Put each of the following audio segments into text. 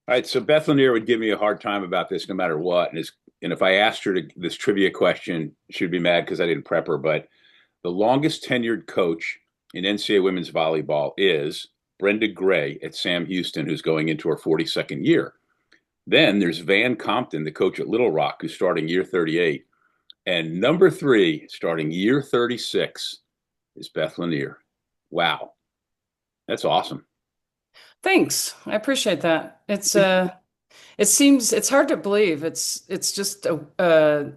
All right, so Beth Launiere would give me a hard time about this no matter what. And if I asked her this trivia question, she'd be mad because I didn't prep her. But the longest tenured coach in NCAA women's volleyball is Brenda Gray at Sam Houston, who's going into her 42nd year. Then there's Van Compton, the coach at Little Rock, who's starting year 38. And number three, starting year 36, is Beth Launiere. Wow, that's awesome. Thanks. I appreciate that. It's hard to believe. It's just just a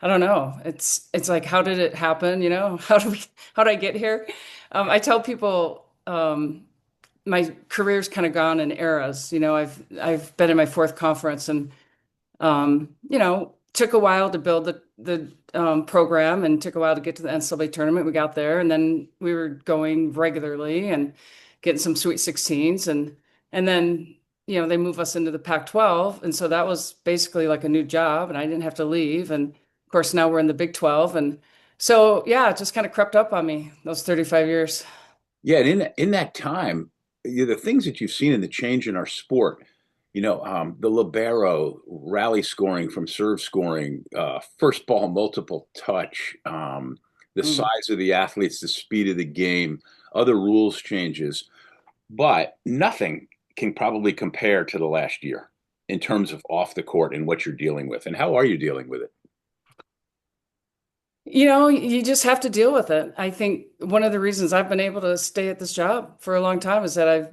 I don't know. It's like how did it happen, you know? How did I get here? I tell people my career's kind of gone in eras. I've been in my fourth conference and took a while to build the program and took a while to get to the NCAA tournament. We got there, and then we were going regularly and getting some Sweet 16s, and then they move us into the Pac-12, and so that was basically like a new job, and I didn't have to leave. And of course, now we're in the Big 12, and so yeah, it just kind of crept up on me those 35 years. Yeah, and in that time, the things that you've seen in the change in our sport, the libero rally scoring from serve scoring, first ball multiple touch, the Mm. size of the athletes, the speed of the game, other rules changes, but nothing can probably compare to the last year in terms of off the court and what you're dealing with. And how are you dealing with it? You just have to deal with it. I think one of the reasons I've been able to stay at this job for a long time is that I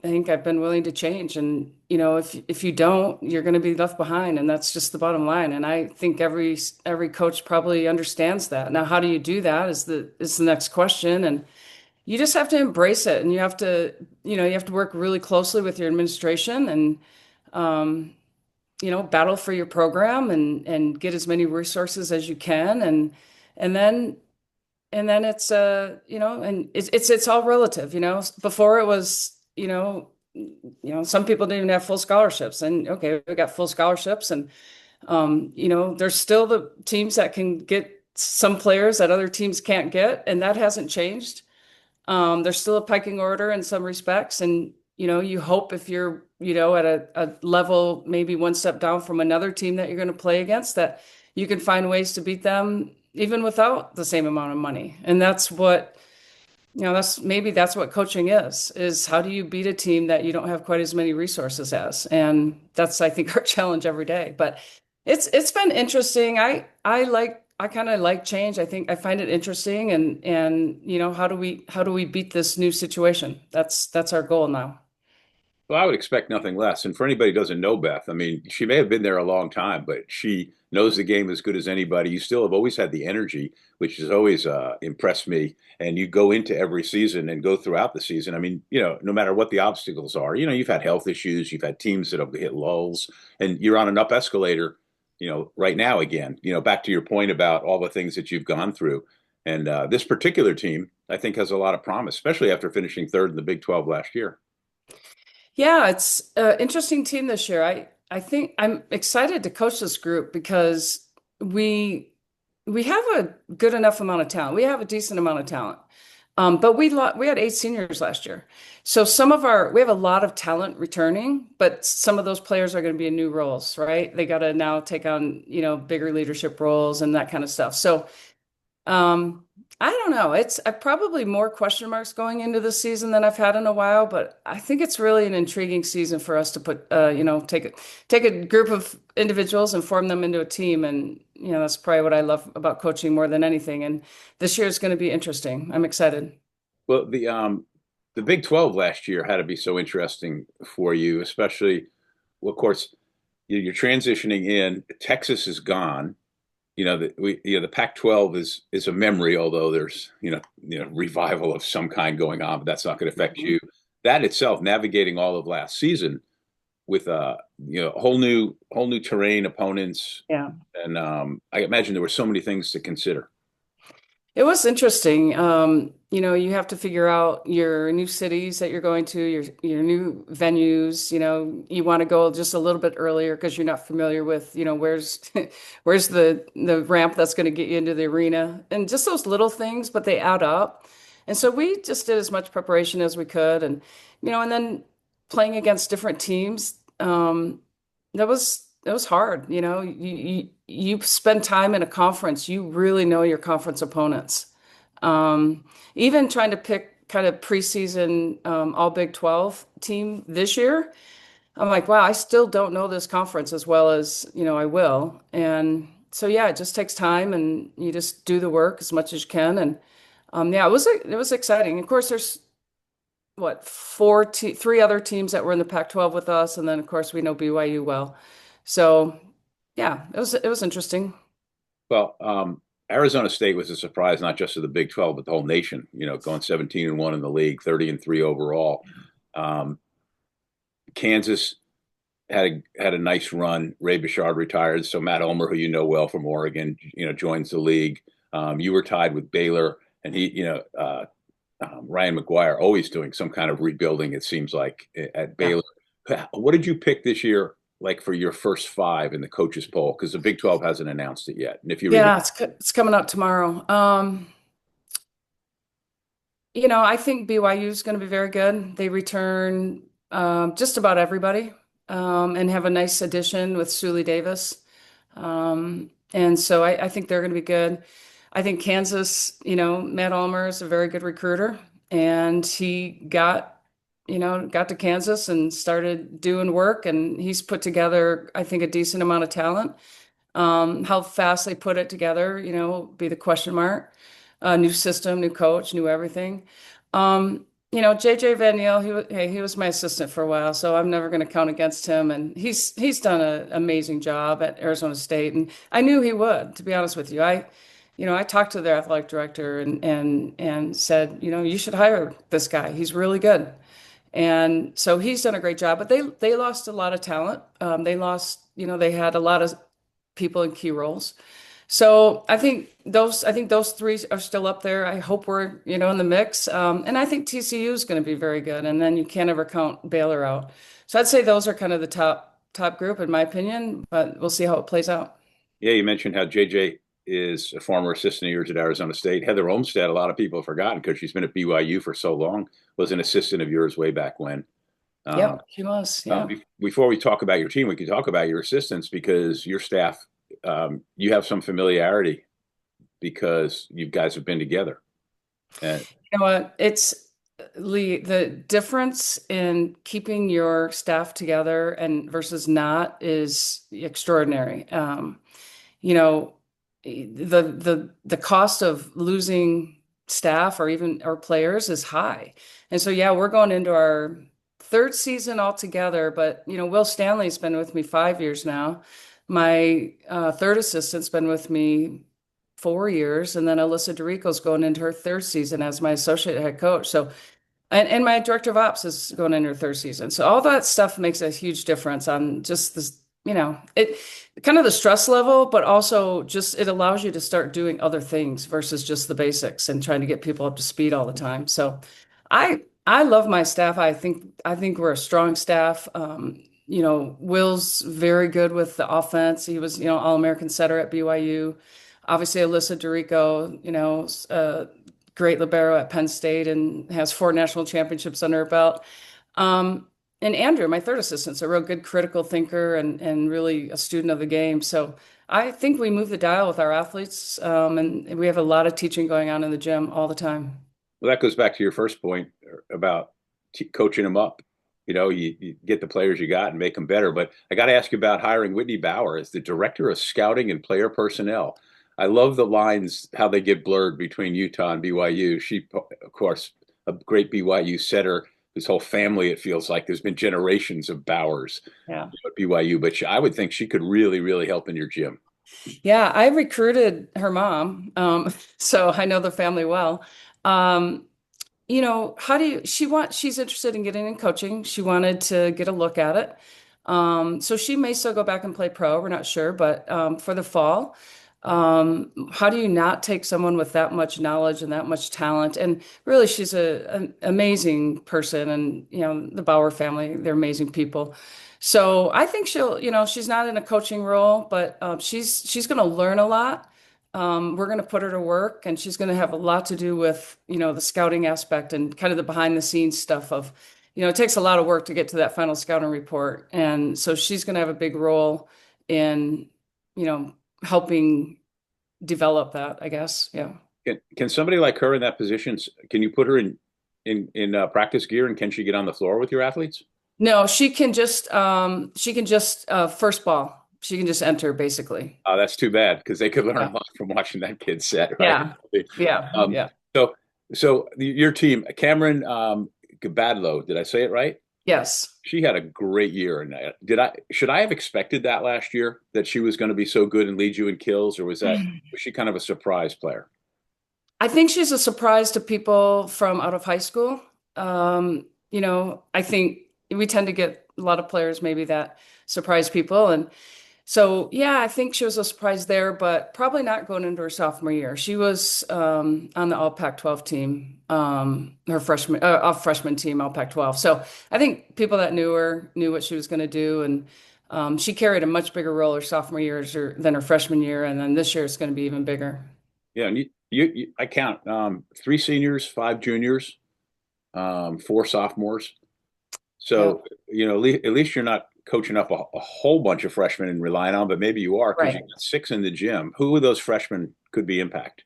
think I've been willing to change. And, if you don't, you're going to be left behind. And that's just the bottom line. And I think every coach probably understands that. Now, how do you do that is the next question. And you just have to embrace it. And you have to work really closely with your administration and, um, battle for your program and get as many resources as you can. And then and it's all relative. Before it was, some people didn't even have full scholarships, and okay, we got full scholarships, and there's still the teams that can get some players that other teams can't get, and that hasn't changed. There's still a pecking order in some respects, and you hope if you're at a level maybe one step down from another team that you're going to play against, that you can find ways to beat them even without the same amount of money. And that's what coaching is how do you beat a team that you don't have quite as many resources as? And that's, I think, our challenge every day. But it's been interesting. I kind of like change. I find it interesting, and how do we beat this new situation? That's our goal now. Well, I would expect nothing less. And for anybody who doesn't know Beth, I mean, she may have been there a long time, but she knows the game as good as anybody. You still have always had the energy, which has always impressed me. And you go into every season and go throughout the season. I mean, no matter what the obstacles are, you've had health issues, you've had teams that have hit lulls, and you're on an up escalator, right now again. Back to your point about all the things that you've gone through. And this particular team, I think, has a lot of promise, especially after finishing third in the Big 12 last year. Yeah, it's an interesting team this year. I think I'm excited to coach this group because we have a good enough amount of talent. We have a decent amount of talent. But we had eight seniors last year. So we have a lot of talent returning, but some of those players are going to be in new roles, right? They got to now take on, bigger leadership roles and that kind of stuff. So I don't know. It's probably more question marks going into this season than I've had in a while, but I think it's really an intriguing season for us to take a group of individuals and form them into a team. And, that's probably what I love about coaching more than anything. And this year is going to be interesting. I'm excited. Well, the Big 12 last year had to be so interesting for you, especially, well, of course, you're transitioning in. Texas is gone. The Pac-12 is a memory, although there's revival of some kind going on, but that's not going to affect Mhm. you. That itself, navigating all of last season with whole new terrain, opponents, Yeah. and I imagine there were so many things to consider. It was interesting. You have to figure out your new cities that you're going to, your new venues. You want to go just a little bit earlier because you're not familiar with, where's where's the ramp that's going to get you into the arena, and just those little things, but they add up. And so we just did as much preparation as we could, and then playing against different teams, that was hard. You spend time in a conference, you really know your conference opponents. Even trying to pick kind of preseason all Big 12 team this year, I'm like, wow, I still don't know this conference as well as, I will. And so yeah, it just takes time and you just do the work as much as you can. And yeah, it was exciting. Of course, there's what, three other teams that were in the Pac-12 with us, and then of course we know BYU well. So yeah, it was interesting. Well, Arizona State was a surprise, not just to the Big 12, but the whole nation, going 17-1 in the league, 30-3 overall. Um, Kansas had a nice run. Ray Bouchard retired, so Matt Ulmer, who you know well from Oregon, joins the league. You were tied with Baylor, and Ryan McGuire always doing some kind of rebuilding. It seems like at Yeah. Baylor. What did you pick this year, like for your first five in the coaches poll? Because the Big 12 hasn't announced it yet, and if you remember, Yeah, it's coming up tomorrow. I think BYU is going to be very good. They return just about everybody and have a nice addition with Suli Davis. And so I think they're going to be good. I think Kansas, Matt Almer is a very good recruiter, and he got to Kansas and started doing work, and he's put together, I think, a decent amount of talent. How fast they put it together, be the question mark. New system, new coach, new everything. JJ Van Niel, he was my assistant for a while, so I'm never going to count against him. And he's done an amazing job at Arizona State, and I knew he would, to be honest with you. I talked to their athletic director and said, you should hire this guy. He's really good. And so he's done a great job, but they lost a lot of talent. They had a lot of people in key roles. So I think those three are still up there. I hope we're, in the mix. And I think TCU is going to be very good. And then you can't ever count Baylor out. So I'd say those are kind of the top group in my opinion, but we'll see how it plays out. yeah, you mentioned how JJ is a former assistant of yours at Arizona State. Heather Olmstead, a lot of people have forgotten because she's been at BYU for so long, was an assistant of yours way back when. Um, Yep, he was. Yeah. Before we talk about your team, we could talk about your assistants because your staff, you have some familiarity because you guys have been together. And You know what? It's Lee, the difference in keeping your staff together and versus not is extraordinary. You know, the cost of losing staff or even our players is high. And so yeah, we're going into our third season altogether, but Will Stanley's been with me 5 years now. My third assistant's been with me 4 years, and then Alyssa Dorico's going into her third season as my associate head coach. So and my director of ops is going into her third season. So all that stuff makes a huge difference on just this, it kind of the stress level, but also just it allows you to start doing other things versus just the basics and trying to get people up to speed all the time. So I love my staff. I think we're a strong staff. Will's very good with the offense. He was, All-American setter at BYU. Obviously, Alyssa Dorico, great libero at Penn State and has four national championships under her belt. And Andrew, my third assistant, is a real good critical thinker and really a student of the game. So I think we move the dial with our athletes, and we have a lot of teaching going on in the gym all the time. well, that goes back to your first point about coaching them up. You get the players you got and make them better. But I got to ask you about hiring Whitney Bower as the director of scouting and player personnel. I love the lines, how they get blurred between Utah and BYU. She, of course, a great BYU setter. His whole family, it feels like there's been generations of Bowers Yeah. at BYU, but I would think she could really, really help in your gym. Yeah, I recruited her mom, so I know the family well. Um, how do she's interested in getting in coaching. She wanted to get a look at it. So she may still go back and play pro. We're not sure, but for the fall, how do you not take someone with that much knowledge and that much talent? And really, she's an amazing person, and the Bauer family, they're amazing people. So I think she's not in a coaching role, but she's going to learn a lot. We're going to put her to work, and she's going to have a lot to do with, the scouting aspect and kind of the behind the scenes stuff of, it takes a lot of work to get to that final scouting report. And so she's going to have a big role in, you know, helping develop that, I guess. Yeah. Can somebody like her in that position, can you put her in practice gear and can she get on the floor with your athletes? No, she can just first ball. She can just enter basically. That's too bad because they could learn a Yeah. lot from watching that kid set, right? Yeah. Yeah. Um, Yeah. so, so your team, Cameron Badlo, did I say it right? Yes. She had a great year, and should I have expected that last year that she was going to be so good and lead you in kills, or was she kind of a surprise player? I think she's a surprise to people from out of high school. I think we tend to get a lot of players maybe that surprise people. And so, yeah, I think she was a surprise there, but probably not going into her sophomore year. She was on the All Pac-12 team, her freshman team, All Pac-12. So I think people that knew her knew what she was going to do. And she carried a much bigger role her sophomore year than her freshman year. And then this year it's going to be even bigger. Yeah, and I count three seniors, five juniors, four sophomores. Yeah, So, at least you're not coaching up a whole bunch of freshmen and relying on, but maybe you are because you right. got six in the gym. Who of those freshmen could be impact?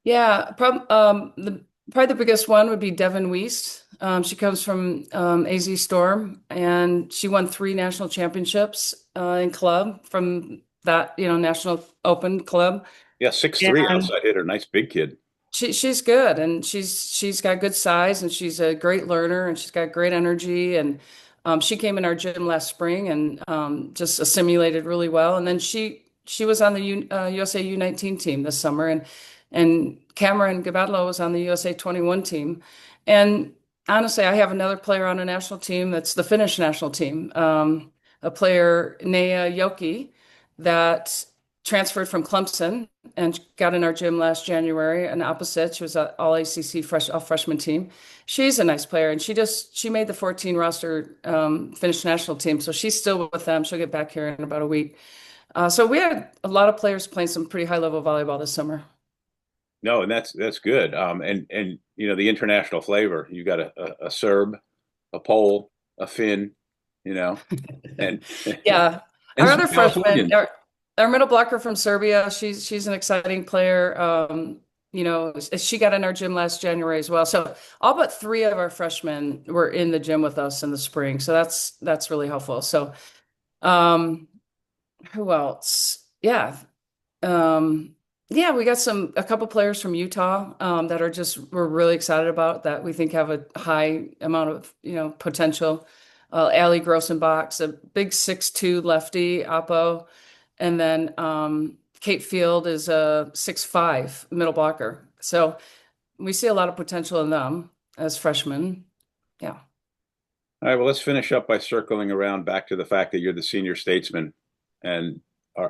Yeah, probably the biggest one would be Devin Weist. She comes from AZ Storm, and she won three national championships in club from that, national open club. Yeah, 6'3" And outside hitter, nice big kid. she's good, and she's got good size, and she's a great learner, and she's got great energy. And she came in our gym last spring and just assimilated really well. And then she was on the USA U19 team this summer, and Cameron Gabadlo was on the USA 21 team. And honestly, I have another player on a national team that's the Finnish national team, a player Nea Yoki that transferred from Clemson and got in our gym last January. And opposite, she was an all ACC all freshman team. She's a nice player, and she made the 14 roster Finnish national team. So she's still with them. She'll get back here in about a week. So we had a lot of players playing some pretty high level volleyball this summer. No, and that's good. And the international flavor. You got a Serb, a Pole, a Finn, you know, and Yeah, and our some other freshman, Californians. our middle blocker from Serbia, she's an exciting player. She got in our gym last January as well. So all but three of our freshmen were in the gym with us in the spring. So that's really helpful. So um, who else? Yeah. Um, yeah, we got a couple players from Utah that we're really excited about that we think have a high amount of potential. Allie Grossenbach's a big 6'2" lefty, Oppo, and then Kate Field is a 6'5" middle blocker. So we see a lot of potential in them as freshmen. Yeah. All right, well, let's finish up by circling around back to the fact that you're the senior statesman, and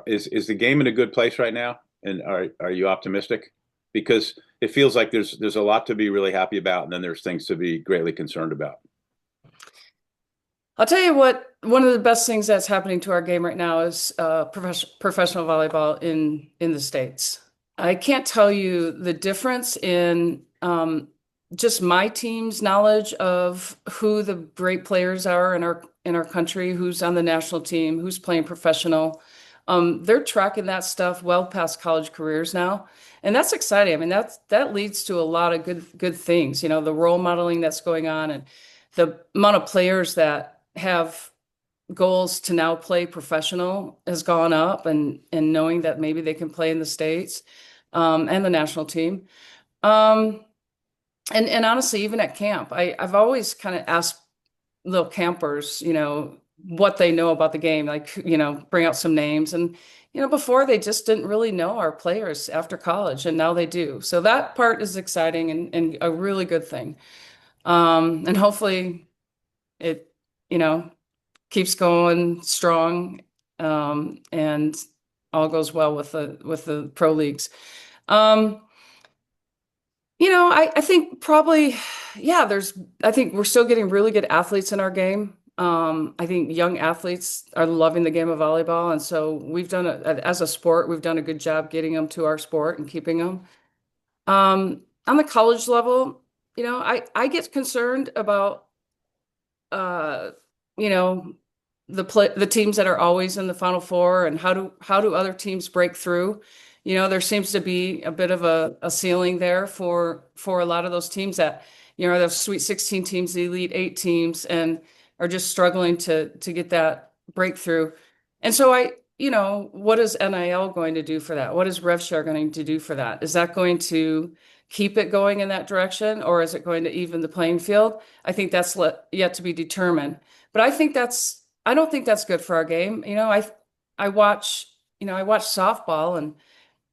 is the game in a good place right now? And are you optimistic? Because it feels like there's a lot to be really happy about, and then there's things to be greatly concerned about. I'll tell you what, one of the best things that's happening to our game right now is professional volleyball in the States. I can't tell you the difference in just my team's knowledge of who the great players are in our country, who's on the national team, who's playing professional. They're tracking that stuff well past college careers now, and that's exciting. I mean, that leads to a lot of good things. The role modeling that's going on and the amount of players that have goals to now play professional has gone up, and knowing that maybe they can play in the States and the national team. Um, and honestly, even at camp, I've always kind of asked little campers, what they know about the game, like, bring out some names. And, before they just didn't really know our players after college, and now they do. So that part is exciting and a really good thing. And hopefully it, you know, keeps going strong, and all goes well with the pro leagues. Um, I think probably, yeah, I think we're still getting really good athletes in our game. I think young athletes are loving the game of volleyball. And so as a sport, we've done a good job getting them to our sport and keeping them. On the college level, I get concerned about uh, you know, the teams that are always in the Final Four, and how do other teams break through? There seems to be a bit of a ceiling there for a lot of those teams that, those Sweet 16 teams, the Elite Eight teams, and are just struggling to get that breakthrough. And so what is NIL going to do for that? What is RevShare going to do for that? Is that going to keep it going in that direction, or is it going to even the playing field? I think that's yet to be determined. But I don't think that's good for our game. I watch, I watch softball, and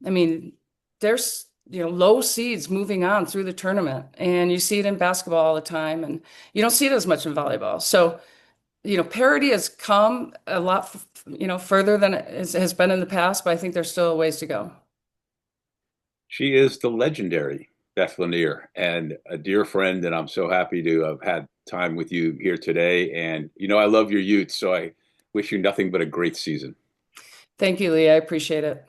I mean, there's, low seeds moving on through the tournament, and you see it in basketball all the time, and you don't see it as much in volleyball. So, parity has come a lot, further than it has been in the past, but I think there's still a ways to go. She is the legendary Beth Launiere and a dear friend, and I'm so happy to have had time with you here today. And I love your Utes, so I wish you nothing but a great season. Thank you, Lee. I appreciate it.